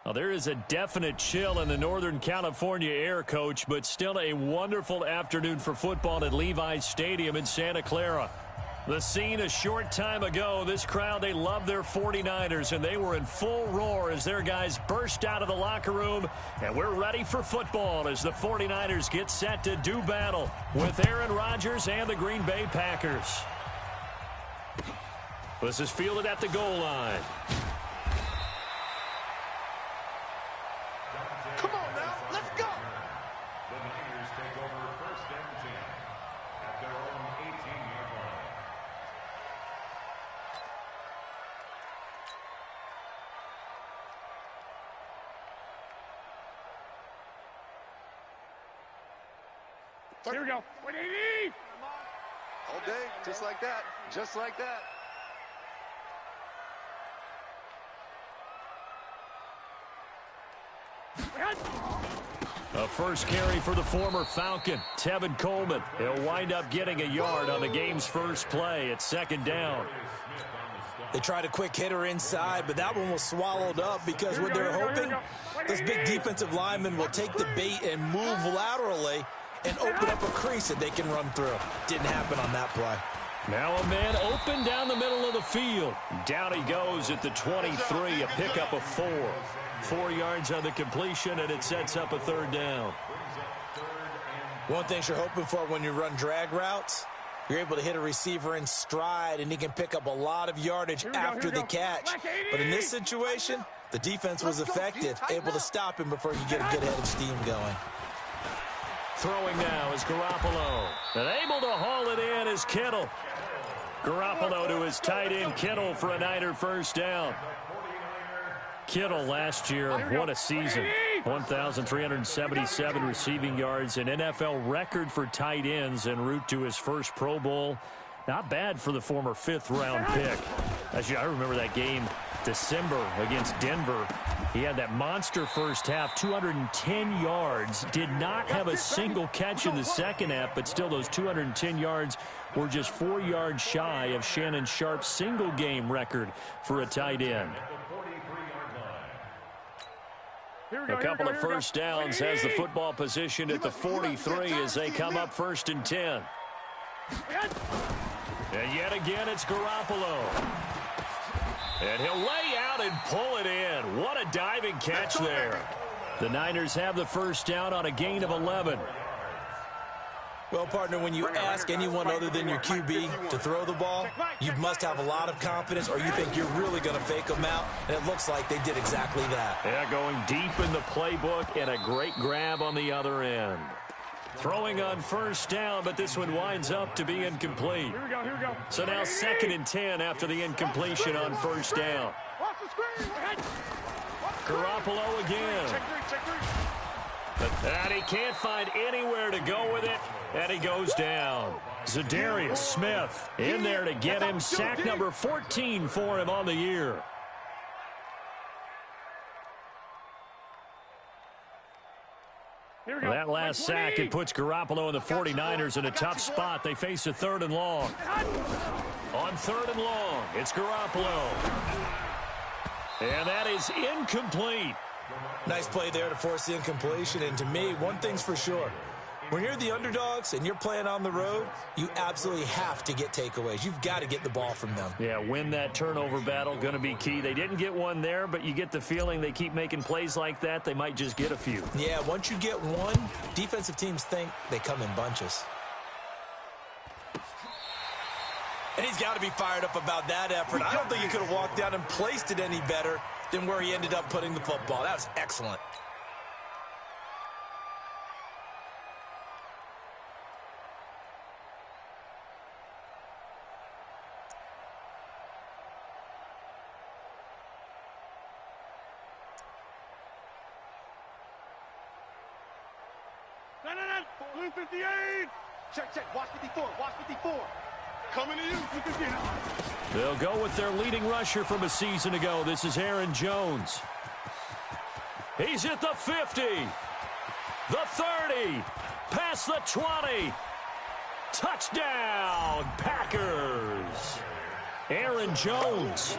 Well, there is a definite chill in the Northern California air, Coach, but still a wonderful afternoon for football at Levi's Stadium in Santa Clara. The scene a short time ago, this crowd, they love their 49ers, and they were in full roar as their guys burst out of the locker room, and we're ready for football as the 49ers get set to do battle with Aaron Rodgers and the Green Bay Packers. This is fielded at the goal line. Come on now, let's go! The Niners take over 1st and 10 at their own 18-yard line. Here we go. 180! All day, just like that, just like that. A first carry for the former Falcon, Tevin Coleman. He'll wind up getting a yard on the game's first play at 2nd down. They tried a quick hitter inside, but that one was swallowed up because what they're hoping, this big defensive lineman will take the bait and move laterally and open up a crease that they can run through. Didn't happen on that play. Now a man open down the middle of the field. Down he goes at the 23, a pickup of 4. 4 yards on the completion, and it sets up a 3rd down. One thing you're hoping for when you run drag routes, you're able to hit a receiver in stride, and he can pick up a lot of yardage after the catch. But in this situation, the defense was effective, able to stop him before he could get a good head of steam going. Throwing now is Garoppolo. And able to haul it in is Kittle. Garoppolo to his tight end Kittle for a Niner first down. Kittle last year, what a season. 1,377 receiving yards, an NFL record for tight ends en route to his first Pro Bowl. Not bad for the former 5th-round pick. I remember that game, December, against Denver. He had that monster first half, 210 yards. Did not have a single catch in the second half, but still those 210 yards were just 4 yards shy of Shannon Sharp's single-game record for a tight end. A couple of first downs has the football positioned at the 43 as they come up 1st and 10. And yet again, it's Garoppolo. And he'll lay out and pull it in. What a diving catch there. The Niners have the first down on a gain of 11. Well, partner, when you ask anyone other than your QB to throw the ball, you must have a lot of confidence or you think you're really going to fake them out, and it looks like they did exactly that. Yeah, going deep in the playbook and a great grab on the other end. Throwing on first down, but this one winds up to be incomplete. Here we go. So now 2nd and 10 after the incompletion on first down. Garoppolo again. And he can't find anywhere to go with it, and he goes down. Zadarius Smith in there to get him. Sack number 14 for him on the year. That last sack, it puts Garoppolo and the 49ers in a tough spot. They face a 3rd and long. On 3rd and long, it's Garoppolo. And that is incomplete. Nice play there to force the incompletion. And to me, one thing's for sure. When you're the underdogs and you're playing on the road, you absolutely have to get takeaways. You've got to get the ball from them. Yeah, win that turnover battle, going to be key. They didn't get one there, but you get the feeling they keep making plays like that, they might just get a few. Yeah, once you get one, defensive teams think they come in bunches. And he's got to be fired up about that effort. I don't think he could have walked down and placed it any better than where he ended up putting the football. That was excellent. Blue 58. Check. Watch 54. Watch 54. Coming to you. They'll go with their leading rusher from a season ago. This is Aaron Jones. He's at the 50. The 30. Past the 20. Touchdown, Packers. Aaron Jones,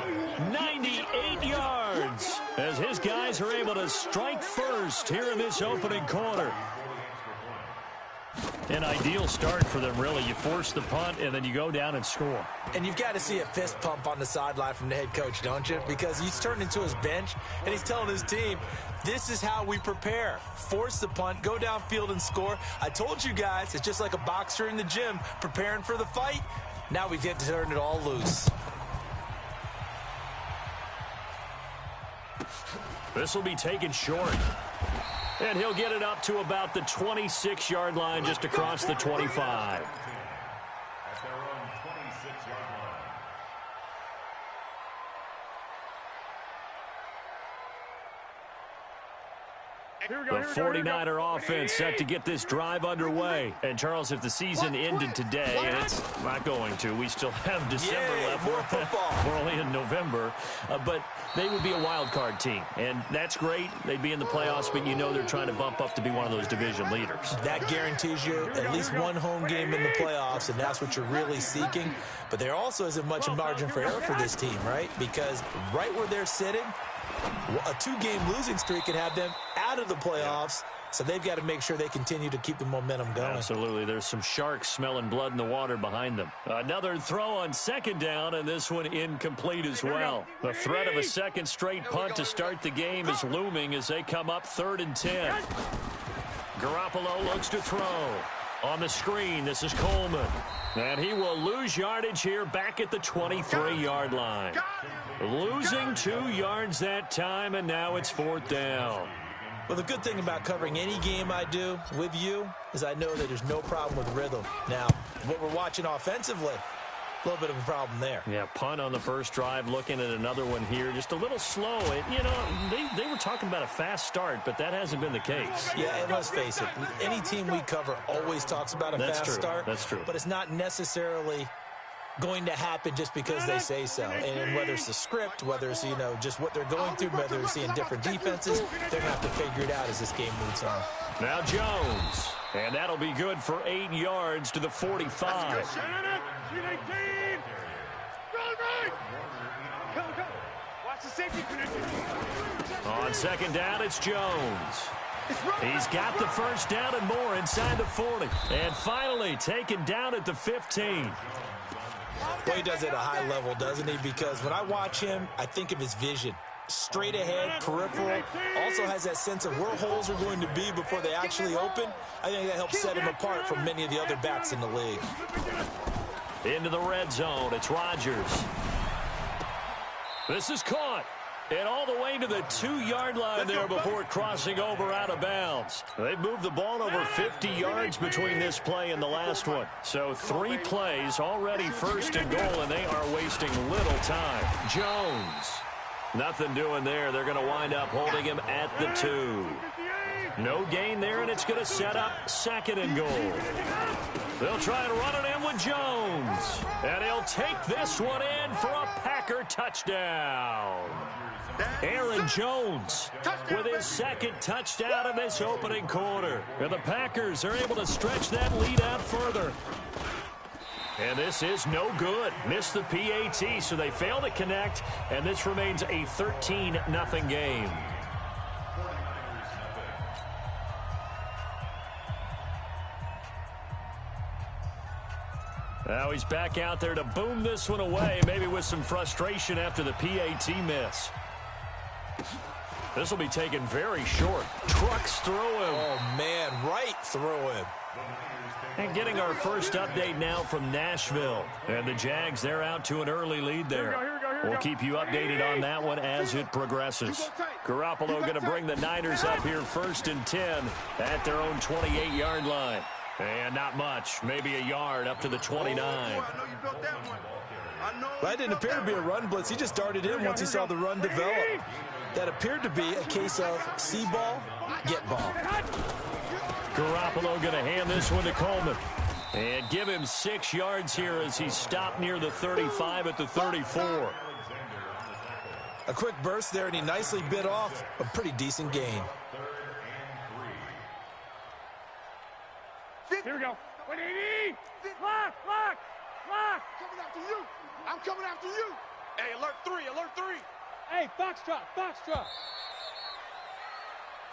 98 yards, as his guys are able to strike first here in this opening quarter. An ideal start for them, really. You force the punt, and then you go down and score. And you've got to see a fist pump on the sideline from the head coach, don't you? Because he's turned into his bench, and he's telling his team, this is how we prepare. Force the punt, go downfield and score. I told you guys, it's just like a boxer in the gym preparing for the fight. Now we get to turn it all loose. This will be taken short. And he'll get it up to about the 26-yard line, just across the 25. At their own 26-yard line. The 49er offense set to get this drive underway. And, Charles, if the season ended today, and it's not going to, we still have December left. More football. We're only in November. But they would be a wild card team. And that's great. They'd be in the playoffs, but you know they're trying to bump up to be one of those division leaders. That guarantees you at least one home game in the playoffs, and that's what you're really seeking. But there also isn't much margin for error for this team, right? Because right where they're sitting, a 2-game losing streak can have them out of the playoffs, so they've got to make sure they continue to keep the momentum going. Absolutely. There's some sharks smelling blood in the water behind them. Another throw on second down, and this one incomplete as well. The threat of a second straight punt to start the game is looming as they come up 3rd and 10. Garoppolo looks to throw. On the screen, this is Coleman. And he will lose yardage here back at the 23-yard line. Losing 2 yards that time, and now it's 4th down. Well, the good thing about covering any game I do with you is I know that there's no problem with rhythm. Now, what we're watching offensively, a little bit of a problem there. Yeah, punt on the first drive, looking at another one here. Just a little slow. You know, they were talking about a fast start, but that hasn't been the case. Yeah, and let's face it, any team we cover always talks about a fast start. That's true. But it's not necessarily going to happen just because they say so. And whether it's the script, whether it's, you know, just what they're going through, whether they're seeing different defenses, they're going to have to figure it out as this game moves on. Now Jones. And that'll be good for 8 yards to the 45. Watch the safety connection. On second down, it's Jones. He's got the first down and more inside the 40. And finally taken down at the 15. Well, he does it at a high level, doesn't he? Because when I watch him, I think of his vision. Straight ahead, peripheral, also has that sense of where holes are going to be before they actually open. I think that helps set him apart from many of the other backs in the league. Into the red zone, it's Rodgers. This is caught. And all the way to the 2-yard line there before crossing over out of bounds. They've moved the ball over 50 yards between this play and the last one. So 3 plays, already 1st and goal, and they are wasting little time. Jones. Nothing doing there. They're going to wind up holding him at the 2. No gain there, and it's going to set up 2nd and goal. They'll try and run it in with Jones. And he'll take this one in for a Packer touchdown. Aaron Jones with his 2nd touchdown in this opening quarter. And the Packers are able to stretch that lead out further. And this is no good. Missed the PAT, so they fail to connect, and this remains a 13-0 game. Now he's back out there to boom this one away, maybe with some frustration after the PAT miss. This will be taken very short. Trucks through him. Oh, man, right through him. And getting our first update now from Nashville. And the Jags, they're out to an early lead there. We'll keep you updated on that one as it progresses. Garoppolo going to bring the Niners up here 1st and 10 at their own 28-yard line. And not much, maybe a yard up to the 29. Well, that didn't appear to be a run blitz. He just darted in once he saw the run develop. That appeared to be a case of see ball, get ball. Garoppolo going to hand this one to Coleman. And give him 6 yards here as he stopped near the 35 at the 34. A quick burst there, and he nicely bit off a pretty decent gain. Here we go. 180. Lock. Coming after you. I'm coming after you. Hey, alert 3, alert 3. Hey, foxtrot, foxtrot.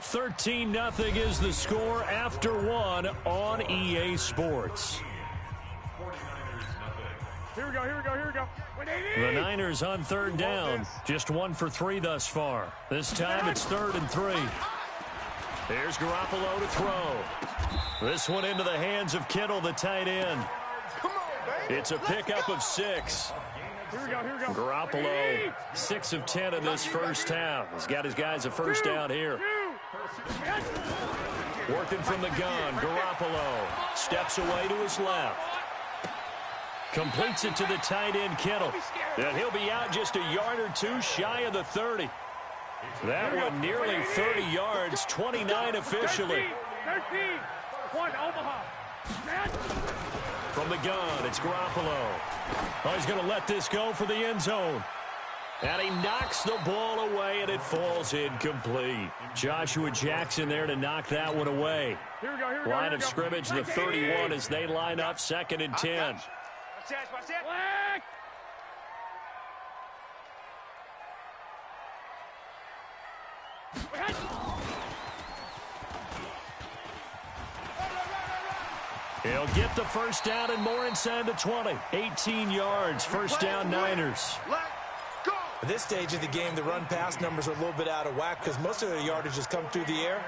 13-0 is the score after one on EA Sports. Here we go, here we go, here we go. The Niners on third down. Just 1 for 3 thus far. This time it's 3rd and 3. Here's Garoppolo to throw. This one into the hands of Kittle, the tight end. Come on, baby. It's a pickup of 6. Here we go, here we go. Garoppolo, 6 of 10 in this first half. He's got his guys a first down here. Working from the gun, Garoppolo steps away to his left. Completes it to the tight end, Kittle. And he'll be out just a yard or 2 shy of the 30. That one nearly 30 yards, 29 officially. 13, 1, Omaha. From the gun, it's Garoppolo. Oh, he's going to let this go for the end zone. And he knocks the ball away, and it falls incomplete. Joshua Jackson there to knock that one away. Here we go, here we go. Line of scrimmage, the 31 as they line up 2nd and 10. Watch that. He'll get the first down and more inside the 20. 18 yards, first down Niners. At this stage of the game, the run-pass numbers are a little bit out of whack because most of the yardage has come through the air.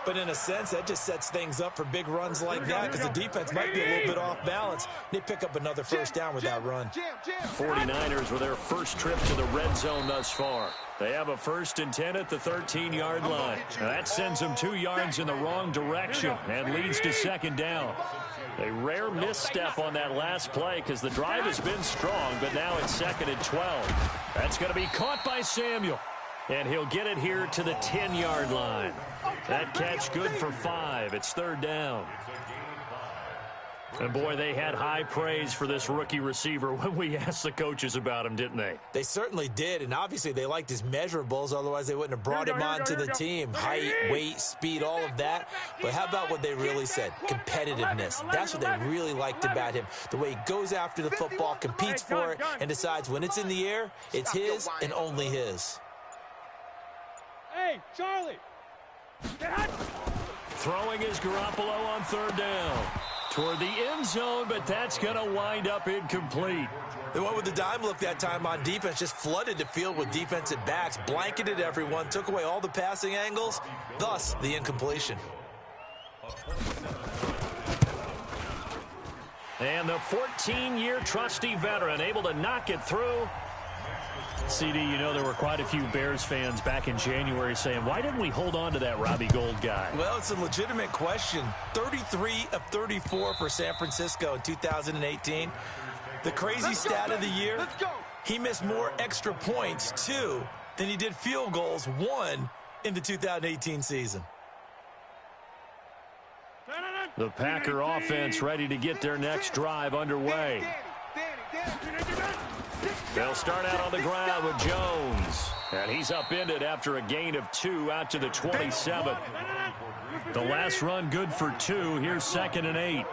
But in a sense, that just sets things up for big runs like that because the defense might be a little bit off balance. They pick up another first down with that run. 49ers with their first trip to the red zone thus far. They have a 1st and 10 at the 13-yard line. Now that sends them 2 yards in the wrong direction and leads to 2nd down. A rare misstep on that last play because the drive has been strong, but now it's 2nd and 12. That's going to be caught by Samuel. And he'll get it here to the 10-yard line. That catch good for 5. It's 3rd down. And, boy, they had high praise for this rookie receiver when we asked the coaches about him, didn't they? They certainly did, and obviously they liked his measurables. Otherwise, they wouldn't have brought him onto the team. Height, weight, speed, all of that. But how about what they really said? Competitiveness. That's what they really liked about him. The way he goes after the football, competes for it, and decides when it's in the air, it's his and only his. Hey, Charlie. Throwing is Garoppolo on 3rd down. Toward the end zone, but that's going to wind up incomplete. They went with the dime look that time on defense, just flooded the field with defensive backs, blanketed everyone, took away all the passing angles, thus the incompletion. And the 14-year trusty veteran able to knock it through. CD, you know there were quite a few Bears fans back in January saying, why didn't we hold on to that Robbie Gould guy? Well, it's a legitimate question. 33 of 34 for San Francisco in 2018. The crazy stat of the year, he missed more extra points, 2, than he did field goals, 1, in the 2018 season. The Packer offense ready to get their next drive underway. They'll start out on the ground with Jones. And he's upended after a gain of 2 out to the 27. The last run good for 2. Here's 2nd and 8.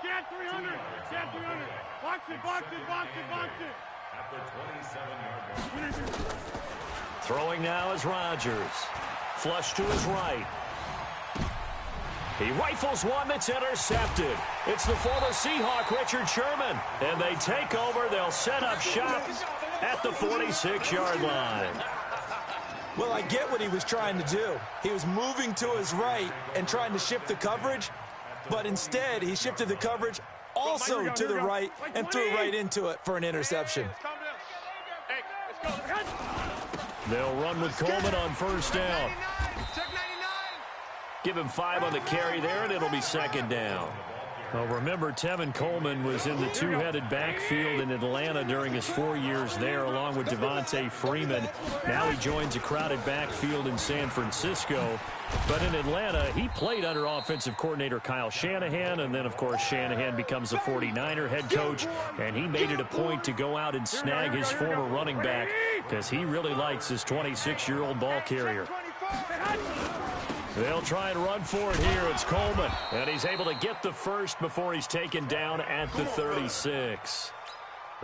Get 300. Get 300. Box it, box it, box it, box it. At the 27-yard line. Throwing now is Rodgers. Flush to his right. He rifles one that's intercepted. It's the former Seahawk, Richard Sherman. And they take over. They'll set up shop at the 46-yard line. Well, I get what he was trying to do. He was moving to his right and trying to shift the coverage. But instead, he shifted the coverage also to the right and threw right into it for an interception. They'll run with Coleman on first down. Give him 5 on the carry there, and it'll be 2nd down. Well, remember, Tevin Coleman was in the two-headed backfield in Atlanta during his 4 years there, along with Devontae Freeman. Now he joins a crowded backfield in San Francisco. But in Atlanta, he played under offensive coordinator Kyle Shanahan, and then, of course, Shanahan becomes a 49er head coach, and he made it a point to go out and snag his former running back because he really likes his 26-year-old ball carrier. They'll try and run for it here. It's Coleman, and he's able to get the first before he's taken down at the 36.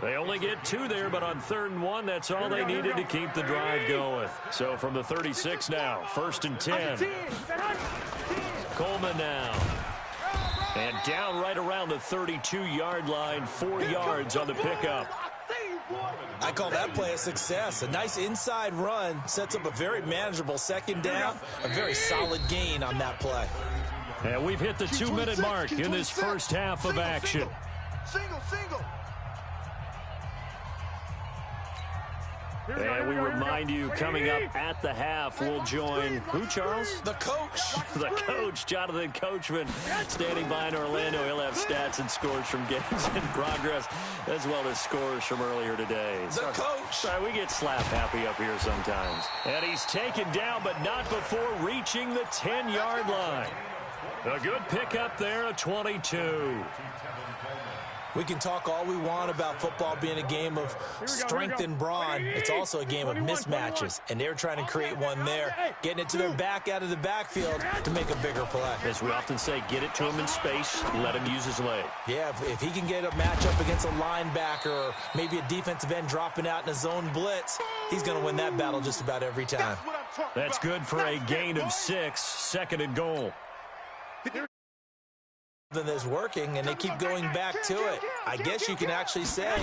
They only get 2 there, but on 3rd and 1, that's all they needed to keep the drive going. So from the 36 now, 1st and 10. Coleman now. And down right around the 32-yard line, 4 yards on the pickup. I call that play a success. A nice inside run sets up a very manageable 2nd down. A very solid gain on that play. And we've hit the 2-minute mark in this first half of action. Single. And we remind you, coming up at the half, we'll join who, Charles? The coach. The coach, Jonathan Coachman, standing by in Orlando. He'll have stats and scores from games in progress, as well as scores from earlier today. The coach. Sorry, we get slap happy up here sometimes. And he's taken down, but not before reaching the 10-yard line. A good pickup there, a 22. We can talk all we want about football being a game of strength and brawn. It's also a game of mismatches, and they're trying to create one there, getting it to their back out of the backfield to make a bigger play. As we often say, get it to him in space, let him use his leg. Yeah, if he can get a matchup against a linebacker or maybe a defensive end dropping out in a zone blitz, he's going to win that battle just about every time. That's good for a gain of 6, 2nd and goal. That's working, and they keep going back to it. I guess you can actually say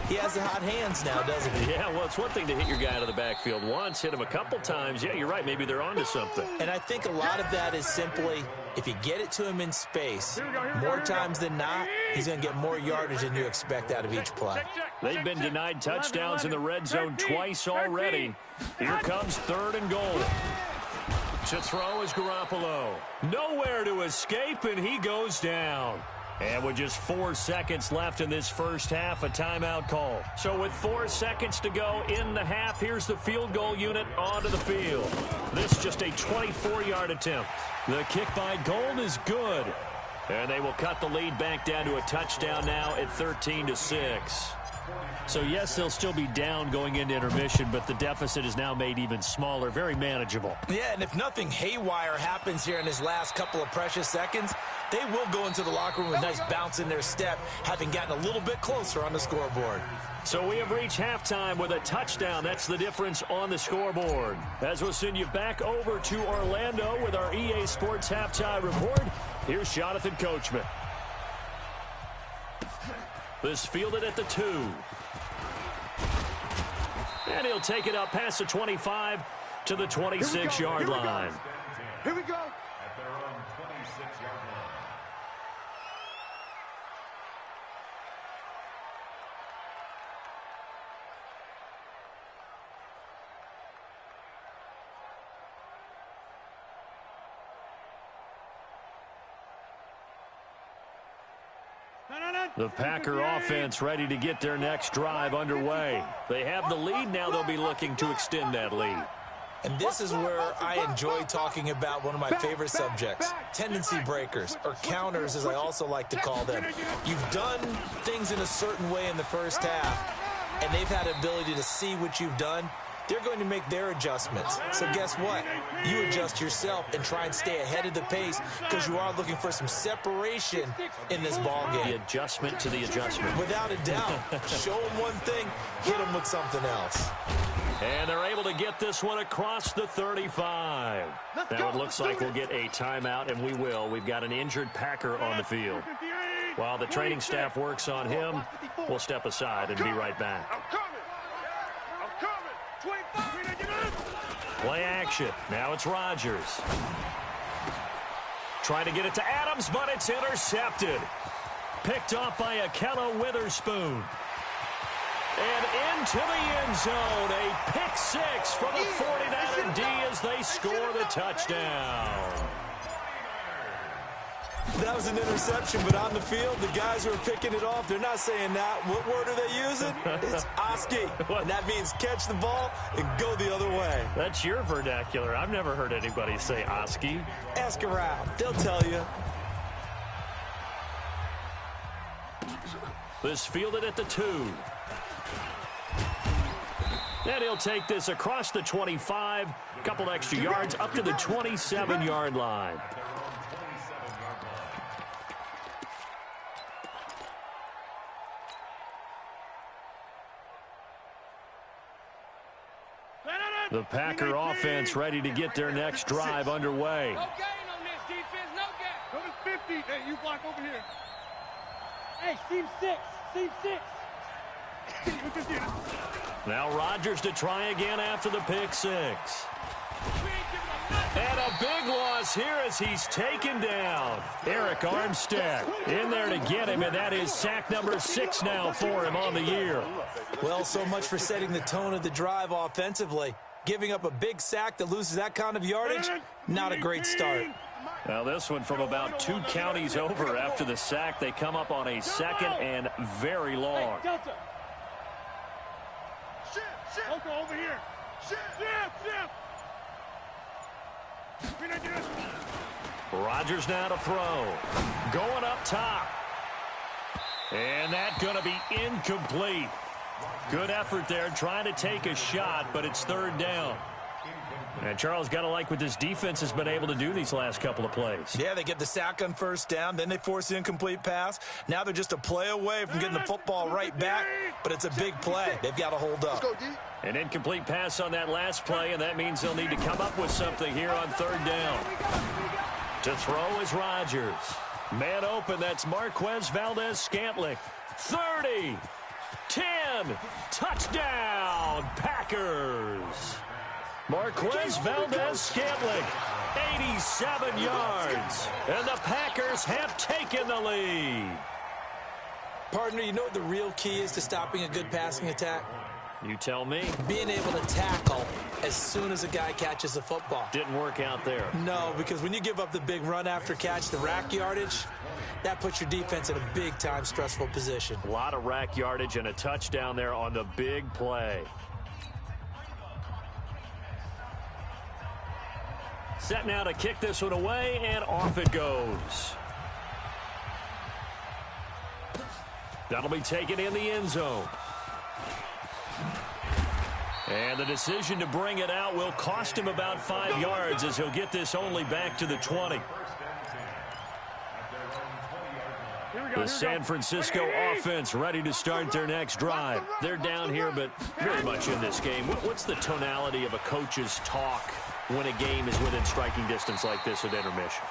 he has the hot hands now, doesn't he? Yeah, well, it's one thing to hit your guy out of the backfield once, hit him a couple times. Yeah, you're right. Maybe they're onto something. And I think a lot of that is simply if you get it to him in space, more times than not, he's going to get more yardage than you expect out of each play. They've been denied touchdowns in the red zone twice already. Here comes 3rd and goal. To throw is Garoppolo. Nowhere to escape, and he goes down. And with just 4 seconds left in this first half, a timeout call. So with 4 seconds to go in the half, here's the field goal unit onto the field. This just a 24-yard attempt. The kick by Gold is good. And they will cut the lead back down to a touchdown now at 13-6. So, yes, they'll still be down going into intermission, but the deficit is now made even smaller, very manageable. Yeah, and if nothing haywire happens here in his last couple of precious seconds, they will go into the locker room with a nice bounce in their step, having gotten a little bit closer on the scoreboard. So we have reached halftime with a touchdown. That's the difference on the scoreboard. As we'll send you back over to Orlando with our EA Sports Halftime Report, here's Jonathan Coachman. This fielded at the 2. And he'll take it up past the 25 to the 26-yard line. Here we go. At their own 26-yard line. The Packer offense ready to get their next drive underway. They have the lead now. They'll be looking to extend that lead. And this is where I enjoy talking about one of my favorite subjects, tendency breakers, or counters as I also like to call them. You've done things in a certain way in the first half, and they've had the ability to see what you've done. They're going to make their adjustments. So guess what? You adjust yourself and try and stay ahead of the pace because you are looking for some separation in this ball game. The adjustment to the adjustment. Without a doubt. Show them one thing, hit them with something else. And they're able to get this one across the 35. Now it looks like we'll get a timeout, and we will. We've got an injured Packer on the field. While the training staff works on him, we'll step aside and be right back. Play action. Now it's Rodgers. Trying to get it to Adams, but it's intercepted. Picked off by Akello Witherspoon. And into the end zone. A pick 6 for the 49er D as they score the touchdown. That was an interception, but on the field, the guys who are picking it off, they're not saying that. What word are they using? It's Oski. And that means catch the ball and go the other way. That's your vernacular. I've never heard anybody say Oski. Ask around. They'll tell you. This fielded at the 2. And he'll take this across the 25, a couple extra yards up to the 27-yard line. The Packer offense ready to get their next drive underway. No gain on this defense, no gain. Go to 50. Hey, you block over here. Hey, seam 6. Seam 6. Now Rodgers to try again after the pick six. And a big loss here as he's taken down. Eric Armstead in there to get him, and that is sack number 6 now for him on the year. Well, so much for setting the tone of the drive offensively. Giving up a big sack that loses that kind of yardage, not a great start. Now this one from about 2 counties over after the sack. They come up on a second and very long. Hey, Delta. Shift. Over here. Shift. Rodgers now to throw. Going up top. And that's going to be incomplete. Good effort there, trying to take a shot, but it's 3rd down. And Charles, got to like what this defense has been able to do these last couple of plays. Yeah, they get the sack on 1st down, then they force the incomplete pass. Now they're just a play away from getting the football right back, but it's a big play. They've got to hold up. An incomplete pass on that last play, and that means they'll need to come up with something here on 3rd down. To throw is Rodgers. Man open, that's Marquez Valdez-Scantling. 30, 10, touchdown, Packers. Marquez Valdez-Scantling, 87 yards, and the Packers have taken the lead. Partner, you know what the real key is to stopping a good passing attack? You tell me. Being able to tackle as soon as a guy catches the football. Didn't work out there. No, because when you give up the big run after catch, the rack yardage, that puts your defense in a big-time stressful position. A lot of rack yardage and a touchdown there on the big play. Set now to kick this one away, and off it goes. That'll be taken in the end zone. And the decision to bring it out will cost him about 5 yards as he'll get this only back to the 20. The San Francisco offense ready to start their next drive. They're down here, but very much in this game. What's the tonality of a coach's talk when a game is within striking distance like this at intermission?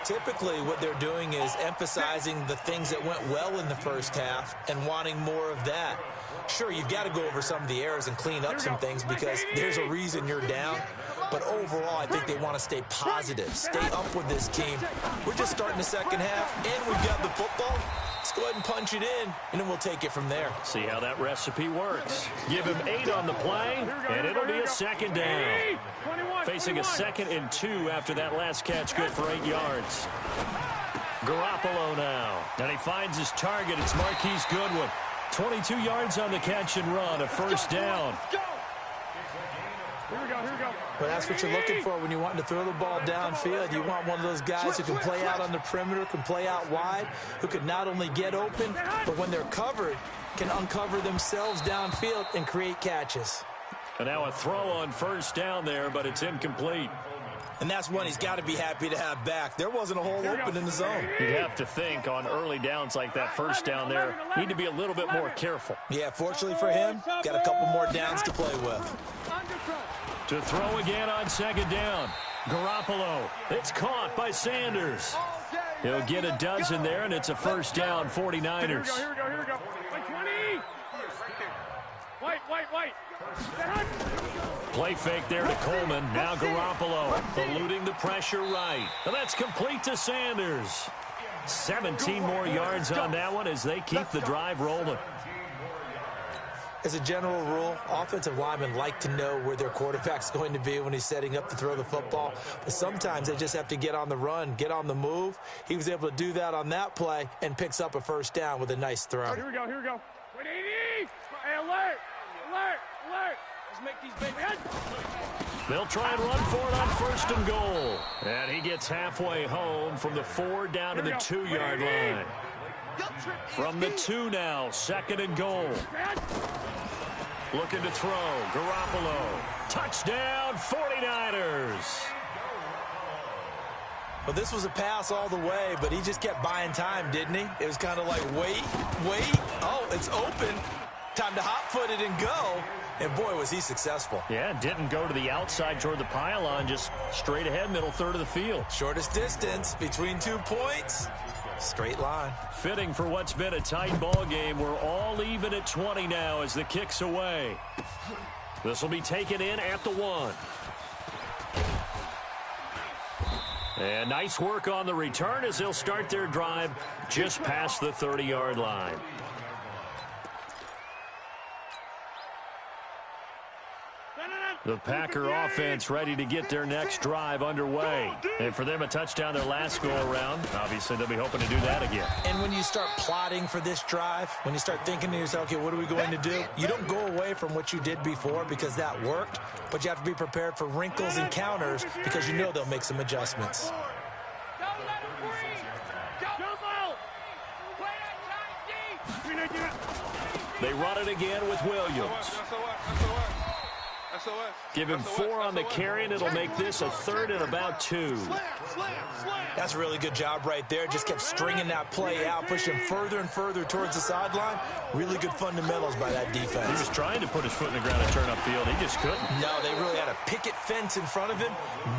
Typically, what they're doing is emphasizing the things that went well in the first half and wanting more of that. Sure, you've got to go over some of the errors and clean up some things because there's a reason you're down. But overall, I think they want to stay positive, stay up with this team. We're just starting the second half, and we've got the football. Let's go ahead and punch it in, and then we'll take it from there. See how that recipe works. Give him 8 on the play, and it'll be a 2nd down. Facing a 2nd and 2 after that last catch, good for 8 yards. Garoppolo now, and he finds his target. It's Marquise Goodwin. 22 yards on the catch and run, a 1st down. Here we go. Well, that's what you're looking for when you want to throw the ball downfield. You want one of those guys who can play out on the perimeter, can play out wide, who can not only get open, but when they're covered, can uncover themselves downfield and create catches. And now a throw on 1st down there, but it's incomplete. And that's one he's got to be happy to have back. There wasn't a hole open in the zone. You'd have to think on early downs like that 1st down there, need to be a little bit more careful. Yeah, fortunately for him, got a couple more downs to play with. To throw again on 2nd down. Garoppolo. It's caught by Sanders. He'll get a dozen there, and it's a 1st down, 49ers. Here we go. Wait, 20. Wait. Play fake there to Coleman. Now Garoppolo eluding the pressure right. And that's complete to Sanders. 17 more yards on that one as they keep the drive rolling. As a general rule, offensive linemen like to know where their quarterback's going to be when he's setting up to throw the football. But sometimes they just have to get on the run, get on the move. He was able to do that on that play and picks up a 1st down with a nice throw. Here we go. Wait, 80. Hey, alert. Let's make these big heads. They'll try and run for it on 1st and goal. And he gets halfway home from the 4 down to the 2-yard line. From the 2 now, 2nd and goal. Looking to throw. Garoppolo. Touchdown, 49ers. Well, this was a pass all the way, but he just kept buying time, didn't he? It was kind of like, wait. Oh, it's open. Time to hot-foot it and go. And, boy, was he successful. Yeah, didn't go to the outside toward the pylon, just straight ahead, middle third of the field. Shortest distance between 2 points. Straight line. Fitting for what's been a tight ball game. We're all even at 20 now as the kick's away. This will be taken in at the 1. And nice work on the return as they'll start their drive just past the 30-yard line. The Packer offense ready to get their next drive underway. And for them, a touchdown their last go-around. Obviously, they'll be hoping to do that again. And when you start plotting for this drive, when you start thinking to yourself, okay, what are we going to do? You don't go away from what you did before because that worked, but you have to be prepared for wrinkles and counters because you know they'll make some adjustments. They run it again with Williams. Give him 4 on the carry, and it'll make this a 3rd and about 2. That's a really good job right there. Just kept stringing that play out, pushing further and further towards the sideline. Really good fundamentals by that defense. He was trying to put his foot in the ground and turn upfield. He just couldn't. No, they really had a picket fence in front of him.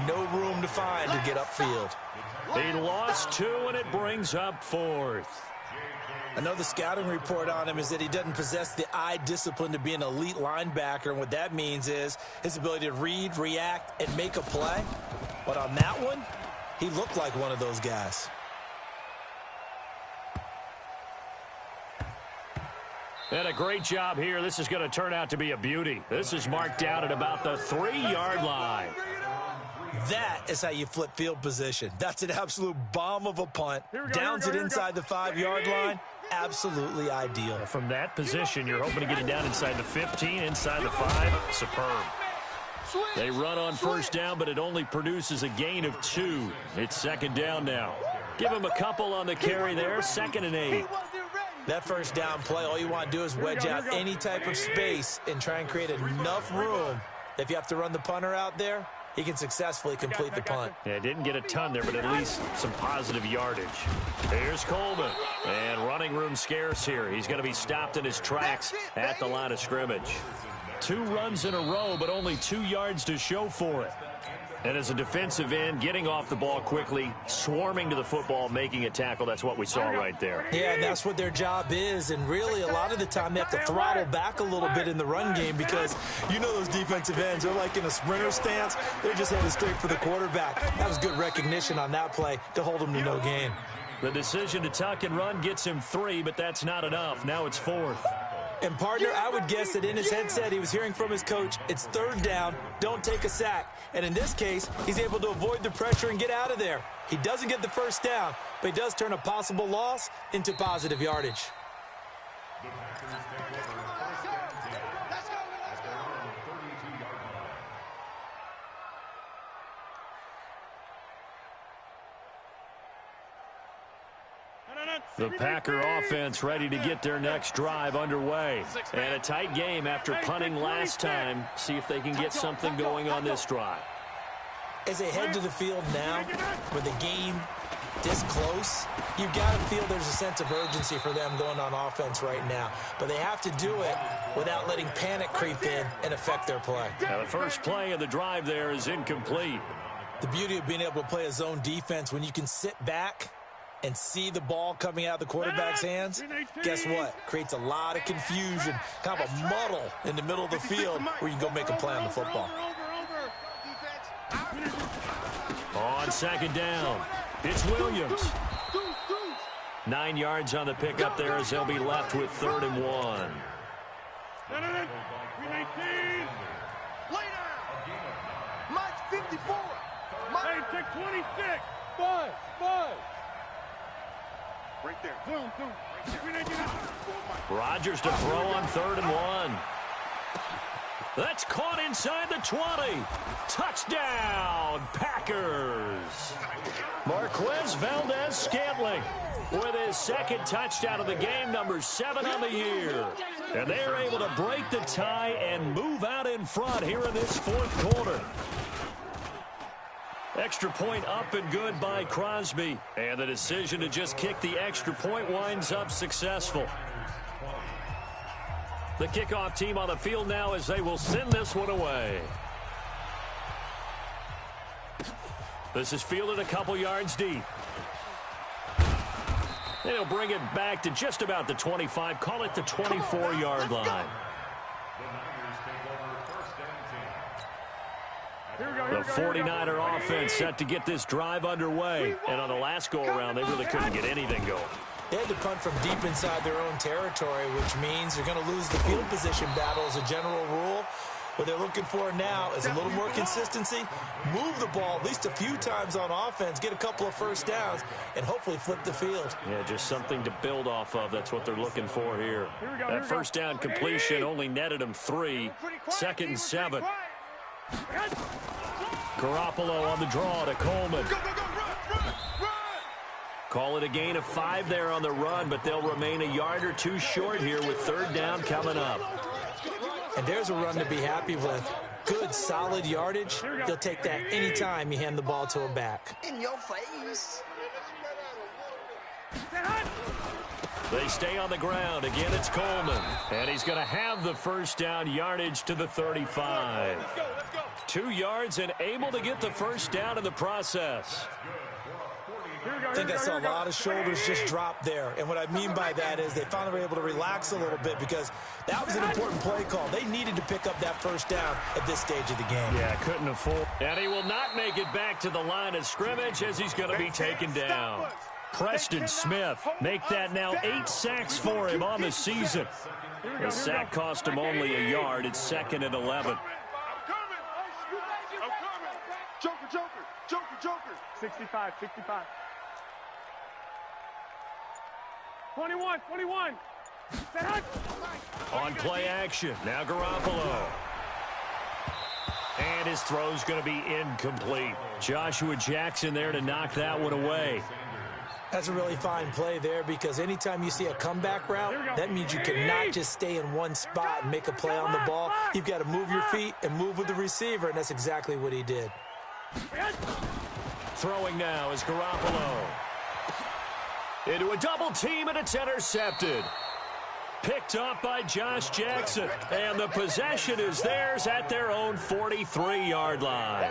No room to find to get upfield. He lost 2, and it brings up 4th. Another scouting report on him is that he doesn't possess the eye discipline to be an elite linebacker, and what that means is his ability to read, react, and make a play. But on that one, he looked like one of those guys. And a great job here. This is going to turn out to be a beauty. This is marked out at about the 3-yard line. That is how you flip field position. That's an absolute bomb of a punt. Downs it inside the 5-yard line. Absolutely ideal. From that position, you're hoping to get it down inside the 15, inside the 5. Superb. They run on first down, but it only produces a gain of 2. It's 2nd down now. Give him a couple on the carry there. 2nd and 8. That first down play, all you want to do is wedge out any type of space and try and create enough room. If you have to run the punter out there, he can successfully complete the punt. Yeah, didn't get a ton there, but at least some positive yardage. Here's Coleman. And running room scarce here. He's going to be stopped in his tracks at the line of scrimmage. 2 runs in a row, but only 2 yards to show for it. And as a defensive end, getting off the ball quickly, swarming to the football, making a tackle, that's what we saw right there. Yeah, and that's what their job is. And really, a lot of the time, they have to throttle back a little bit in the run game because you know those defensive ends, they're like in a sprinter stance. They're just headed straight for the quarterback. That was good recognition on that play to hold him to no gain. The decision to tuck and run gets him 3, but that's not enough. Now it's 4th. And, partner, I would guess that in his headset he was hearing from his coach, it's 3rd down, don't take a sack. And in this case, he's able to avoid the pressure and get out of there. He doesn't get the first down, but he does turn a possible loss into positive yardage. The Packer offense ready to get their next drive underway. And a tight game after punting last time. See if they can get something going on this drive. As they head to the field now, with the game this close, you've got to feel there's a sense of urgency for them going on offense right now. But they have to do it without letting panic creep in and affect their play. Now the first play of the drive there is incomplete. The beauty of being able to play a zone defense when you can sit back and see the ball coming out of the quarterback's hands, guess what? Creates a lot of confusion, kind of a muddle in the middle of the field where you can go make a play on the football. On 2nd down, it's Williams. 9 yards on the pickup there as they'll be left with 3rd and 1. March 54. Hey, take 26. 5. Right there. Zoom. Rodgers to throw on 3rd and 1. That's caught inside the 20. Touchdown, Packers. Marquez Valdez-Scantling with his second touchdown of the game, number 7 on the year. And they're able to break the tie and move out in front here in this fourth quarter. Extra point up and good by Crosby. And the decision to just kick the extra point winds up successful. The kickoff team on the field now as they will send this one away. This is fielded a couple yards deep. They'll bring it back to just about the 25, call it the 24-yard line. The 49er offense set to get this drive underway. And on the last go-around, they really couldn't get anything going. They had to punt from deep inside their own territory, which means they're going to lose the field position battle as a general rule. What they're looking for now is a little more consistency, move the ball at least a few times on offense, get a couple of first downs, and hopefully flip the field. Yeah, just something to build off of. That's what they're looking for here. That first down completion only netted them 3. 2nd and 7. Garoppolo on the draw to Coleman. Call it a gain of 5 there on the run, but they'll remain a yard or 2 short here with 3rd down coming up. And there's a run to be happy with. Good, solid yardage. He'll take that anytime you hand the ball to a back. In your face. They stay on the ground. Again, it's Coleman. And he's going to have the first down yardage to the 35. 2 yards and able to get the first down in the process. I think I saw a lot of shoulders just drop there. And what I mean by that is they finally were able to relax a little bit because that was an important play call. They needed to pick up that first down at this stage of the game. Yeah, couldn't afford. And he will not make it back to the line of scrimmage as he's going to be taken down. Preston Smith, make that now 8 sacks for him on the season. The sack cost him only a yard. It's 2nd and 11. Joker. 65. 21. On play action, now Garoppolo. And his throw's going to be incomplete. Joshua Jackson there to knock that one away. That's a really fine play there because anytime you see a comeback route, that means you cannot just stay in one spot and make a play on the ball. You've got to move your feet and move with the receiver, and that's exactly what he did. Throwing now is Garoppolo. Into a double team, and it's intercepted. Picked up by Josh Jackson. And the possession is theirs at their own 43-yard line.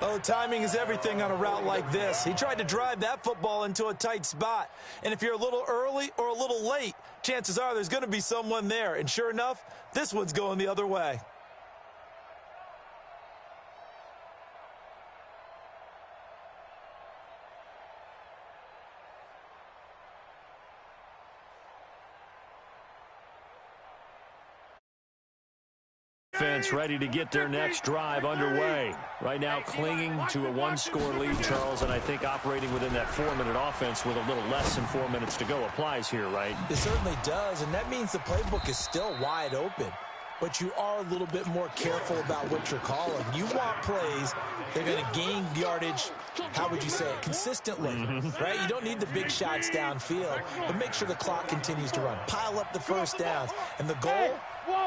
Oh, timing is everything on a route like this. He tried to drive that football into a tight spot. And if you're a little early or a little late, chances are there's going to be someone there. And sure enough, this one's going the other way. Defense ready to get their next drive underway. Right now clinging to a 1-score lead, Charles, and I think operating within that 4-minute offense with a little less than 4 minutes to go applies here, right? It certainly does, and that means the playbook is still wide open. But you are a little bit more careful about what you're calling. You want plays that are going to gain yardage, how would you say it, consistently, right? You don't need the big shots downfield, but make sure the clock continues to run. Pile up the first downs, and the goal,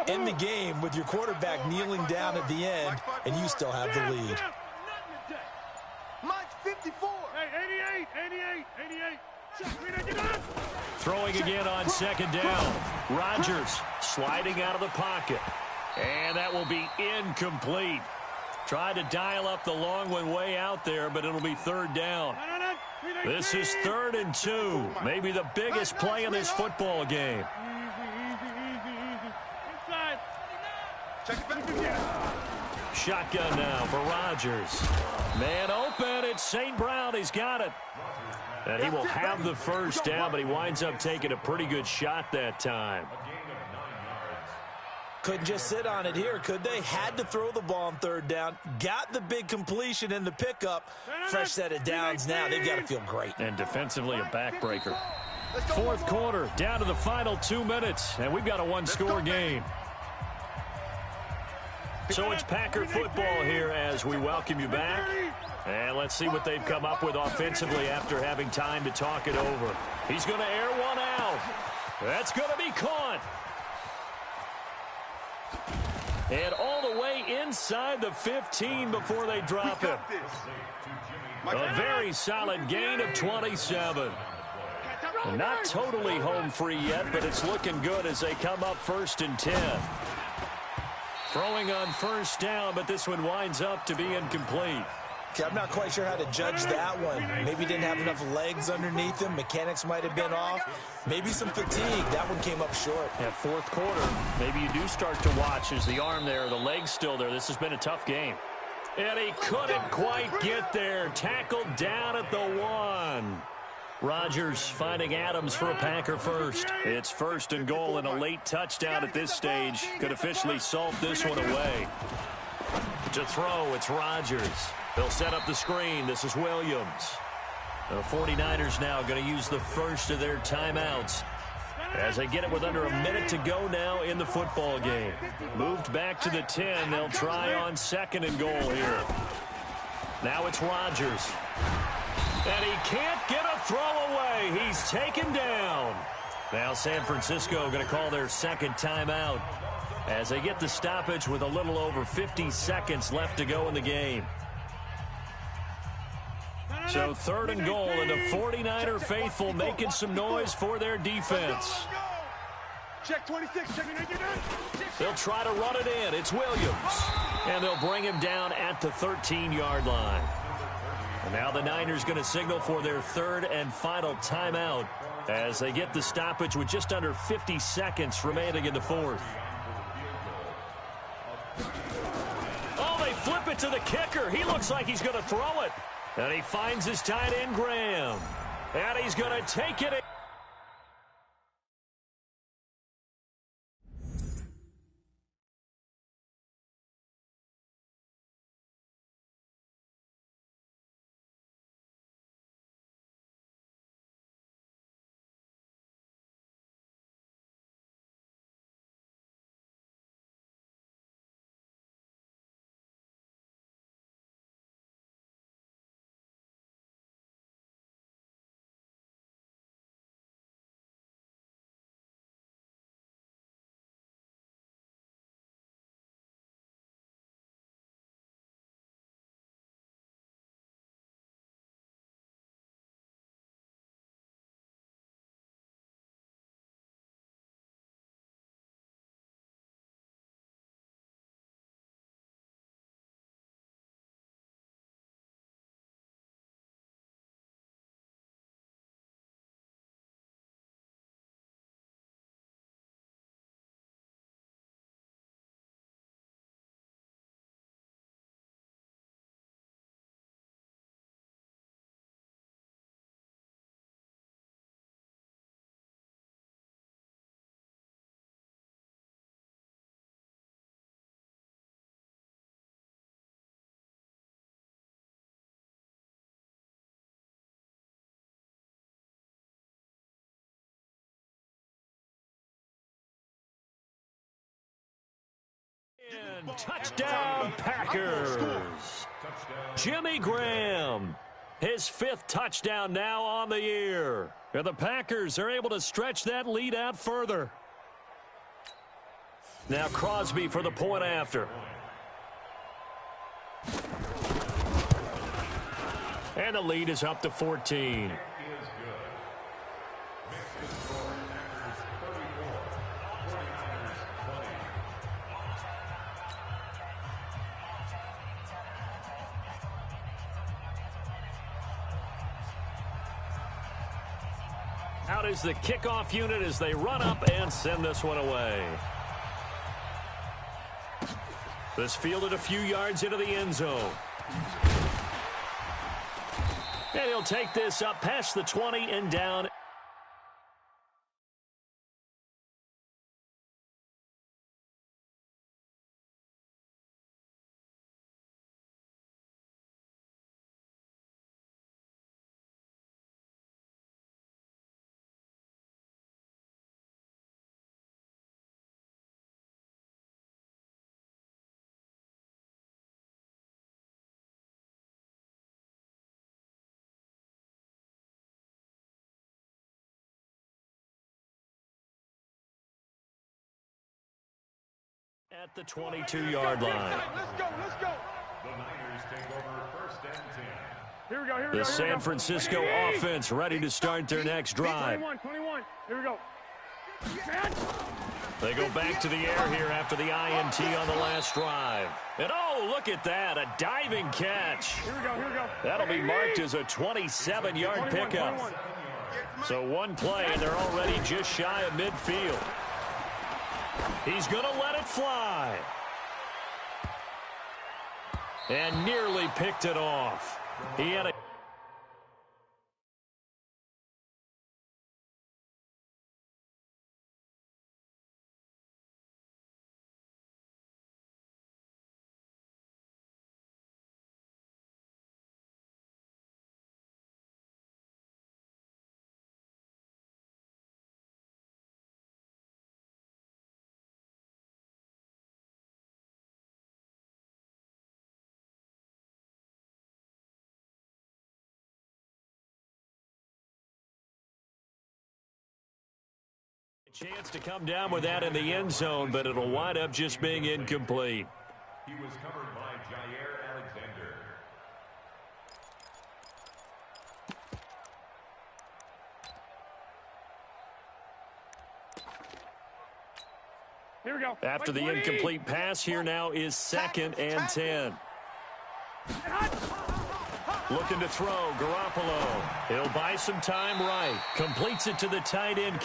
end the game with your quarterback kneeling down at the end, and you still have the lead. Mike 54. Hey, 88. Throwing again on 2nd down. Rodgers sliding out of the pocket. And that will be incomplete. Tried to dial up the long one way out there, but it'll be 3rd down. This is 3rd and 2. Maybe the biggest play in this football game. Shotgun now for Rodgers. Man open, it's St. Brown. He's got it. And he will have the first down, but he winds up taking a pretty good shot that time. Couldn't just sit on it here, could they? Had to throw the ball on 3rd down. Got the big completion in the pickup. Fresh set of downs now. They've got to feel great. And defensively, a backbreaker. 4th quarter, down to the final 2 minutes, and we've got a 1-score game. So it's Packer football here as we welcome you back. And let's Let's see what they've come up with offensively after having time to talk it over. He's going to air one out. That's going to be caught. And all the way inside the 15 before they drop it. A very solid gain of 27. Not totally home free yet, but it's looking good as they come up 1st and 10. Throwing on 1st down, but this one winds up to be incomplete. Okay, I'm not quite sure how to judge that one. Maybe didn't have enough legs underneath him. Mechanics might have been off. Maybe some fatigue. That one came up short. Yeah, 4th quarter, maybe you do start to watch. Is the arm there, the leg's still there? This has been a tough game. And he couldn't quite get there. Tackled down at the 1. Rodgers finding Adams for a Packer first. It's 1st and goal, and a late touchdown at this stage could officially salt this one away. To throw, it's Rodgers. They'll set up the screen. This is Williams. The 49ers now going to use the first of their timeouts as they get it with under a minute to go now in the football game. Moved back to the 10. They'll try on 2nd and goal here. Now it's Rodgers. And he can't get a throw away. He's taken down. Now San Francisco going to call their 2nd timeout as they get the stoppage with a little over 50 seconds left to go in the game. So 3rd and goal, and the 49er faithful making some noise for their defense. Check 26. Check 99. They'll try to run it in. It's Williams. And they'll bring him down at the 13-yard line. And now the Niners going to signal for their 3rd and final timeout as they get the stoppage with just under 50 seconds remaining in the 4th. Oh, they flip it to the kicker. He looks like he's going to throw it. And he finds his tight end, Graham. And he's going to take it. And touchdown, Packers. Jimmy Graham, his 5th touchdown now on the year. And the Packers are able to stretch that lead out further. Now Crosby for the point after. And the lead is up to 14. Out is the kickoff unit as they run up and send this one away. This fielded a few yards into the end zone. And he'll take this up past the 20 and down. At the 22-yard line. Let's go. The Niners take over first and 10. Here we go. The San Francisco offense ready to start their next drive. 21. Here we go. They go back to the air here after the INT on the last drive. And oh, look at that, a diving catch. Here we go. That'll be marked as a 27-yard pickup. So one play, and they're already just shy of midfield. He's going to let it fly. And nearly picked it off. He had a... Chance to come down with that in the end zone, but it'll wind up just being incomplete. He was covered by Jair Alexander. Here we go. After the incomplete pass, here now is 2nd and 10. Looking to throw, Garoppolo. He'll buy some time right. Completes it to the tight end.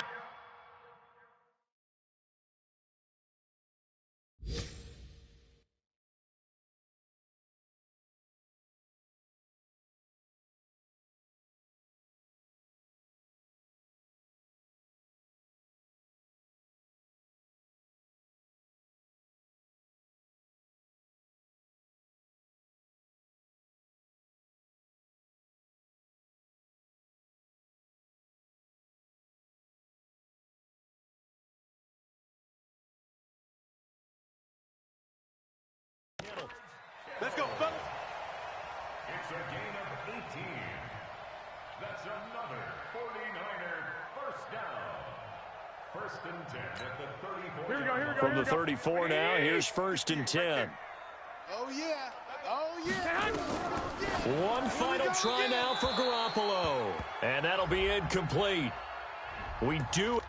Let's go, fellas. It's a gain of 18. That's another 49er first down. First and 10 at the 34. Here we go. From the 34 now, here's 1st and 10. Oh, yeah. One final try now for Garoppolo. And that'll be incomplete. We do...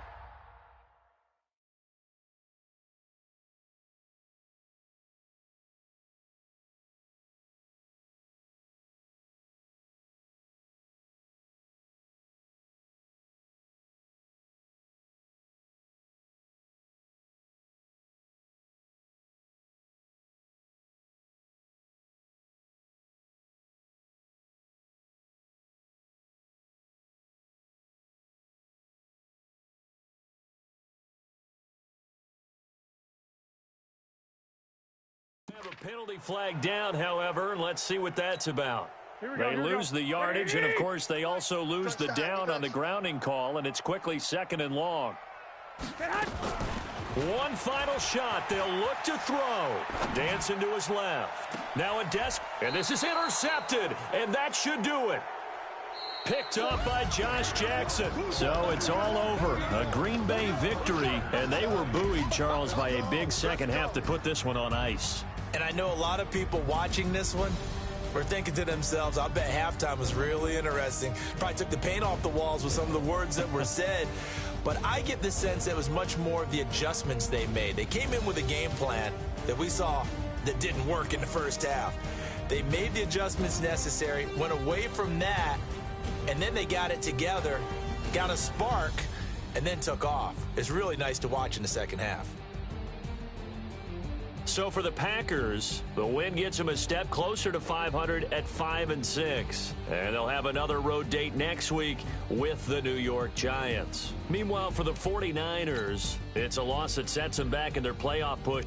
Have a penalty flag down, however. Let's see what that's about. They lose the yardage, and of course they also lose the down on the grounding call, and it's quickly 2nd and long. One final shot. They'll look to throw. Dancing to his left. Now a and this is intercepted, and that should do it. Picked up by Josh Jackson. So it's all over. A Green Bay victory, and they were buoyed, Charles, by a big second half to put this one on ice. And I know a lot of people watching this one were thinking to themselves, I bet halftime was really interesting. Probably took the paint off the walls with some of the words that were said. But I get the sense it was much more of the adjustments they made. They came in with a game plan that we saw that didn't work in the first half. They made the adjustments necessary, went away from that, and then they got it together, got a spark, and then took off. It's really nice to watch in the second half. So for the Packers, the win gets them a step closer to 500 at 5-6. And they'll have another road date next week with the New York Giants. Meanwhile, for the 49ers, it's a loss that sets them back in their playoff push.